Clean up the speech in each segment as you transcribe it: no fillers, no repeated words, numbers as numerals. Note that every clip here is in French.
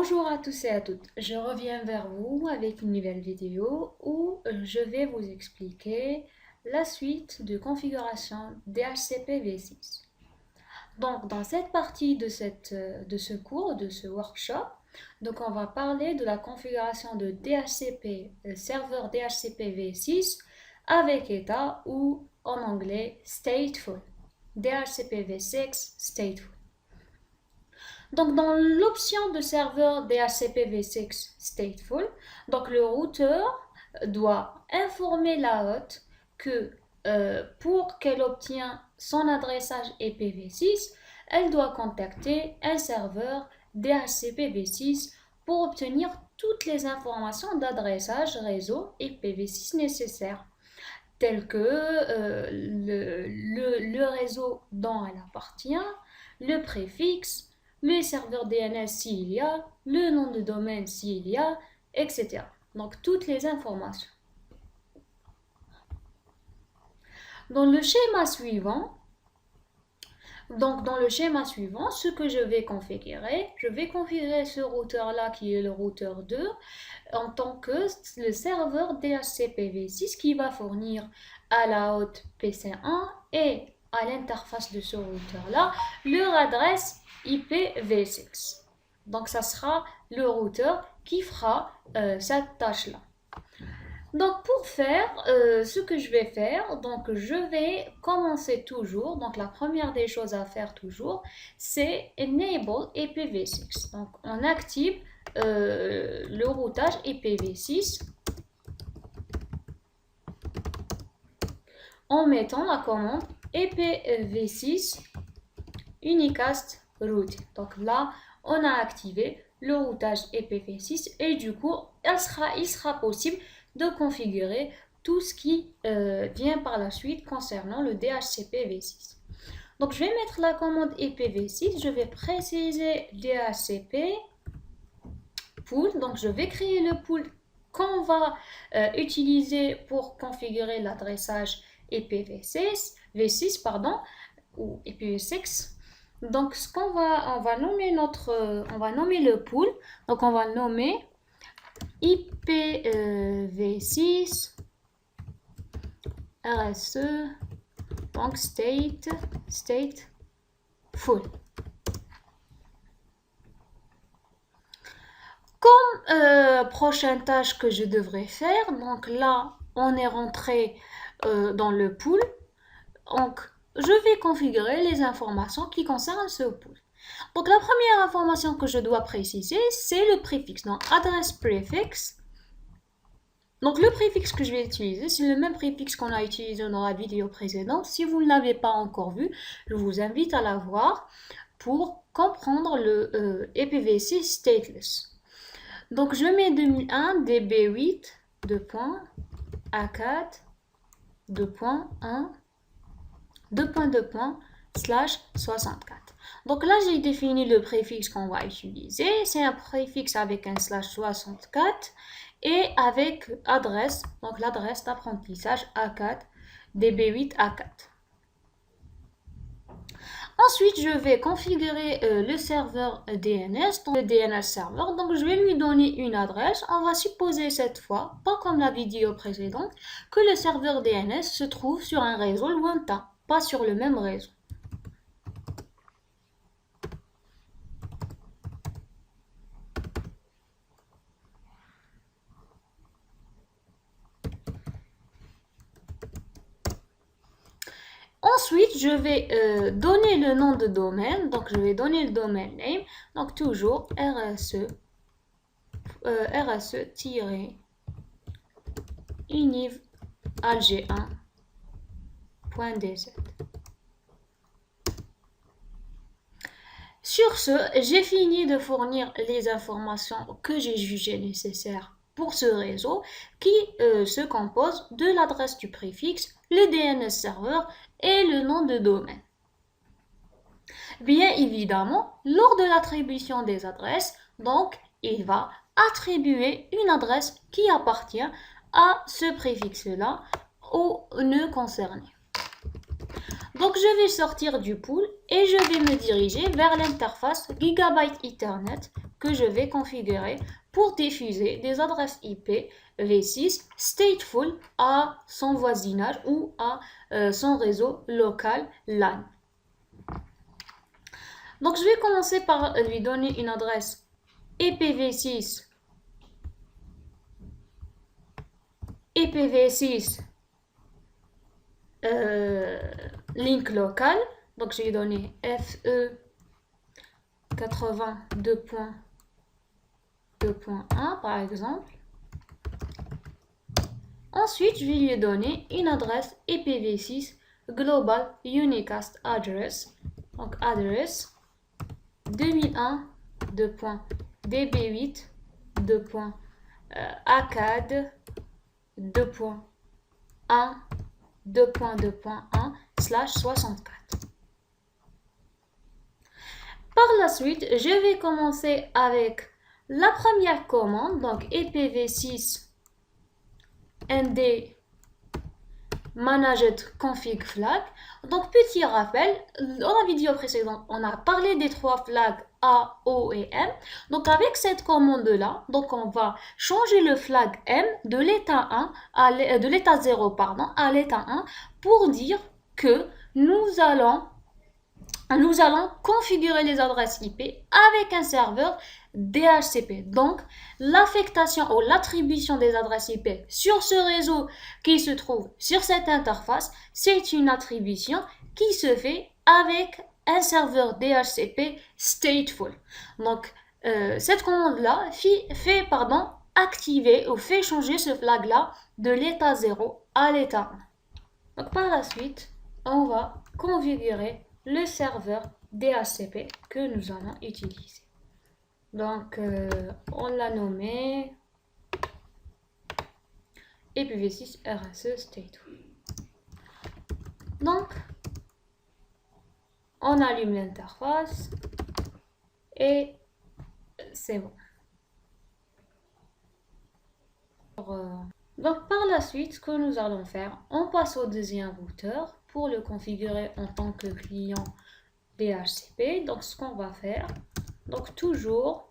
Bonjour à tous et à toutes, je reviens vers vous avec une nouvelle vidéo où je vais vous expliquer la suite de configuration DHCP V6. Donc dans cette partie de ce cours, de ce workshop, donc on va parler de la configuration de DHCP, serveur DHCP V6 avec état ou en anglais stateful. DHCP V6 stateful. Donc, dans l'option de serveur DHCP-V6 stateful, donc le routeur doit informer la hôte que pour qu'elle obtienne son adressage IPv6, elle doit contacter un serveur DHCP-V6 pour obtenir toutes les informations d'adressage réseau IPv6 nécessaires, telles que le réseau dont elle appartient, le préfixe, le serveur DNS s'il y a, le nom de domaine s'il y a, etc. Donc toutes les informations. Dans le schéma suivant, ce que je vais configurer ce routeur-là qui est le routeur 2 en tant que le serveur DHCP-V6 qui va fournir à la hôte PC1 et à l'interface de ce routeur-là leur adresse IPv6. Donc, ça sera le routeur qui fera cette tâche-là. Donc, pour faire ce que je vais faire, donc je vais commencer toujours. Donc, la première des choses à faire toujours, c'est Enable IPv6. Donc, on active le routage IPv6 en mettant la commande IPv6 unicast route. Donc là, on a activé le routage IPv6 et du coup, il sera possible de configurer tout ce qui vient par la suite concernant le DHCP V6. Donc, je vais mettre la commande IPv6, je vais préciser DHCP pool. Donc, je vais créer le pool qu'on va utiliser pour configurer l'adressage IPv6, ou IPv6. Donc, on va nommer le pool. Donc, on va le nommer IPv6 RSE donc stateful. Comme prochaine tâche que je devrais faire, donc là, on est rentré dans le pool. Donc, je vais configurer les informations qui concernent ce pool. Donc, la première information que je dois préciser, c'est le préfixe. Donc, adresse préfixe. Donc, le préfixe que je vais utiliser, c'est le même préfixe qu'on a utilisé dans la vidéo précédente. Si vous ne l'avez pas encore vu, je vous invite à la voir pour comprendre le IPv6 stateless. Donc, je mets 2001 db8 2.a4 2.1 2.2./64. Donc là, j'ai défini le préfixe qu'on va utiliser. C'est un préfixe avec un /64 et avec adresse, donc l'adresse d'apprentissage A4, db8 A4. Ensuite, je vais configurer le serveur DNS, donc le DNS serveur. Donc, je vais lui donner une adresse. On va supposer cette fois, pas comme la vidéo précédente, que le serveur DNS se trouve sur un réseau lointain, pas sur le même réseau. Ensuite, je vais donner le nom de domaine. Donc, je vais donner le domaine name. Donc, toujours rse-iniv-alg1.dz. Sur ce, j'ai fini de fournir les informations que j'ai jugées nécessaires pour ce réseau qui se compose de l'adresse du préfixe, le DNS serveur et le nom de domaine. Bien évidemment, lors de l'attribution des adresses, donc, il va attribuer une adresse qui appartient à ce préfixe-là au nœud concerné. Donc, je vais sortir du pool et je vais me diriger vers l'interface Gigabyte Ethernet que je vais configurer pour diffuser des adresses IP V6 stateful à son voisinage ou à son réseau local LAN. Donc je vais commencer par lui donner une adresse IPv6 link local. Donc je vais donner FE 82.2.1 par exemple. Ensuite, je vais lui donner une adresse IPv6 Global Unicast Address. Donc adresse 2001.db8.acad 2.1.2.1/64. Par la suite, je vais commencer avec la première commande, donc IPv6 ND Managed Config Flag. Donc petit rappel, dans la vidéo précédente, on a parlé des trois flags A, O et M. Donc avec cette commande là, donc on va changer le flag M de l'état 1 de l'état 0 à l'état 1 pour dire que nous allons configurer les adresses IP avec un serveur DHCP. Donc, l'affectation ou l'attribution des adresses IP sur ce réseau qui se trouve sur cette interface, c'est une attribution qui se fait avec un serveur DHCP stateful. Donc, cette commande-là fait activer ou fait changer ce flag-là de l'état 0 à l'état 1. Donc, par la suite, on va configurer le serveur DHCP que nous allons utiliser. Donc, on l'a nommé IPv6 RSE Stateful. Donc, on allume l'interface et c'est bon. Donc, par la suite, ce que nous allons faire, on passe au deuxième routeur pour le configurer en tant que client DHCP. Donc, ce qu'on va faire, donc toujours,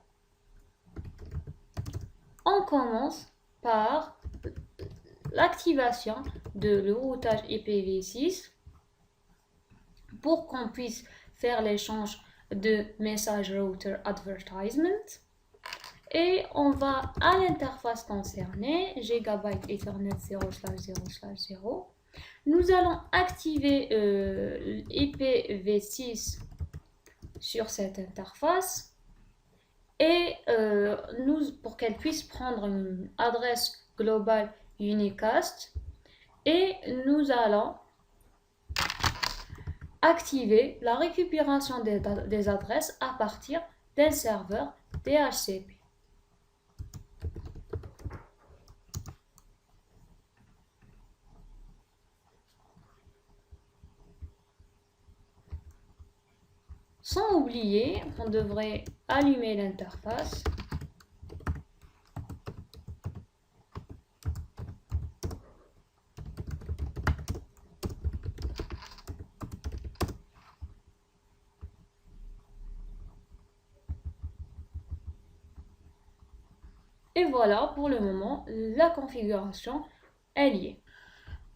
on commence par l'activation de le routage IPv6 pour qu'on puisse faire l'échange de message router advertisement. Et on va à l'interface concernée, Gigabyte Ethernet 0/0/0. Nous allons activer IPv6 sur cette interface et pour qu'elle puisse prendre une adresse globale unicast, et nous allons activer la récupération des adresses à partir d'un serveur DHCP. Sans oublier, on devrait allumer l'interface. Et voilà, pour le moment, la configuration est liée.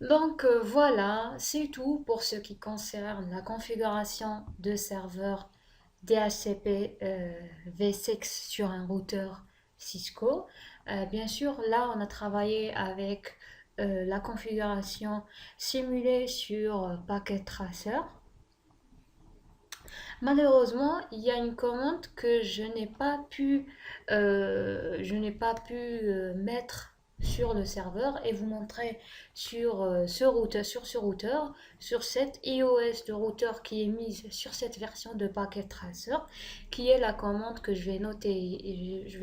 Donc voilà, c'est tout pour ce qui concerne la configuration de serveur DHCP V6 sur un routeur Cisco. Bien sûr, là on a travaillé avec la configuration simulée sur Packet Tracer. Malheureusement, il y a une commande que je n'ai pas pu mettre sur le serveur et vous montrer sur ce routeur, sur cette iOS de routeur qui est mise sur cette version de Packet Tracer, qui est la commande que je vais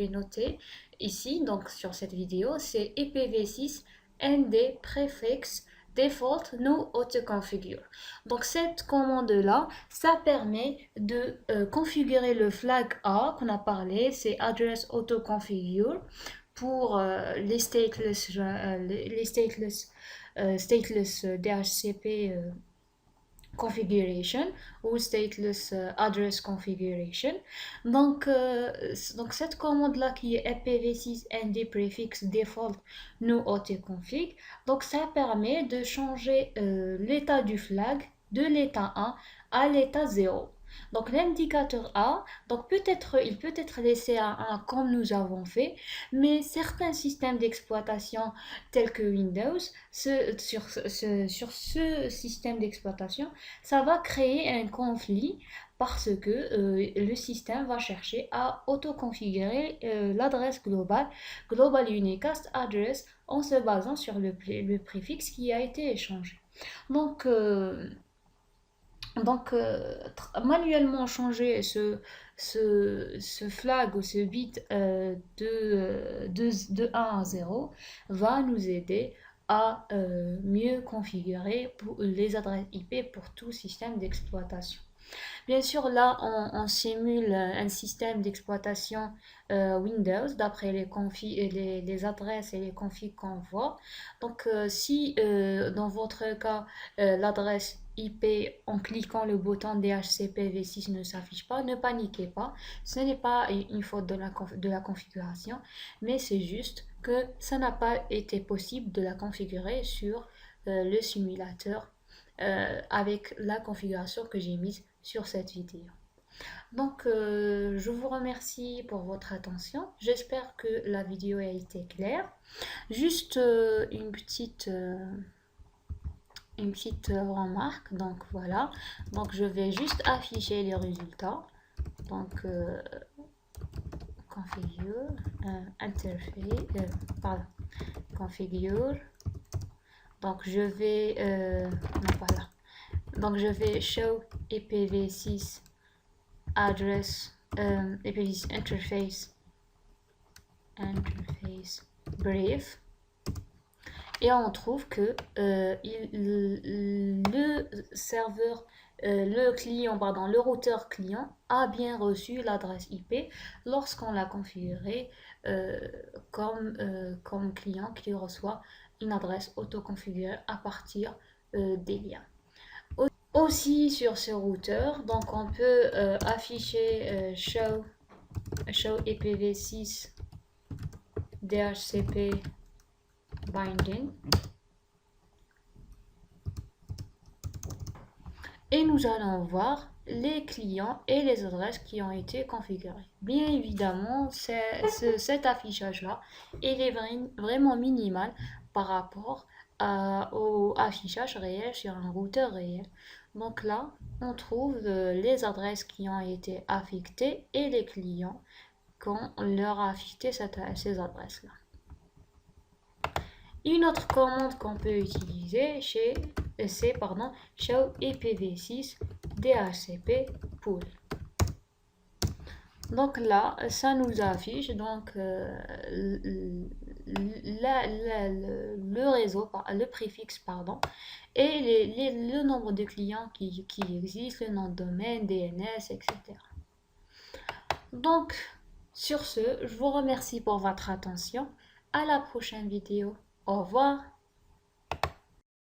noter ici, donc sur cette vidéo, c'est IPv6 ND prefix default no autoconfigure. Donc cette commande là, ça permet de configurer le flag A qu'on a parlé, c'est address autoconfigure pour les stateless DHCP configuration ou stateless address configuration. Donc cette commande là qui est ipv6 nd prefix default no autoconfig, donc ça permet de changer l'état du flag de l'état 1 à l'état 0. Donc l'indicateur A, donc il peut être laissé à 1 comme nous avons fait, mais certains systèmes d'exploitation tels que Windows, sur ce système d'exploitation, ça va créer un conflit parce que le système va chercher à autoconfigurer l'adresse globale, Global Unicast Address, en se basant sur le préfixe qui a été échangé. Donc, manuellement changer ce flag ou ce bit de 1 à 0 va nous aider à mieux configurer les adresses IP pour tout système d'exploitation. Bien sûr, là, on simule un système d'exploitation Windows d'après les adresses et les configs qu'on voit. Donc, si dans votre cas, l'adresse IP en cliquant le bouton DHCP V6 ne s'affiche pas, ne paniquez pas. Ce n'est pas une faute de la configuration, mais c'est juste que ça n'a pas été possible de la configurer sur le simulateur avec la configuration que j'ai mise sur cette vidéo. Donc, je vous remercie pour votre attention. J'espère que la vidéo a été claire. Juste une petite remarque. Donc, voilà. Donc, je vais juste afficher les résultats. Donc, configure, interface, pardon, configure. Donc, je vais, non, pas là. Donc, je vais show IPv6 address, IPv6 interface brief. Et on trouve que le serveur, le routeur client a bien reçu l'adresse IP lorsqu'on l'a configuré comme client qui reçoit une adresse autoconfigurée à partir des liens. Aussi sur ce routeur, donc on peut afficher show IPv6 DHCP binding et nous allons voir les clients et les adresses qui ont été configurées. Bien évidemment, cet affichage là il est vraiment minimal par rapport au affichage réel sur un routeur réel. Donc là, on trouve les adresses qui ont été affectées et les clients quand on leur a affecté ces adresses-là. Une autre commande qu'on peut utiliser c'est show IPv6 DHCP pool. Donc là, ça nous affiche donc le réseau, le préfixe, pardon, et le nombre de clients qui existent, le nom de domaine, DNS, etc. Donc, sur ce, je vous remercie pour votre attention. À la prochaine vidéo. Au revoir.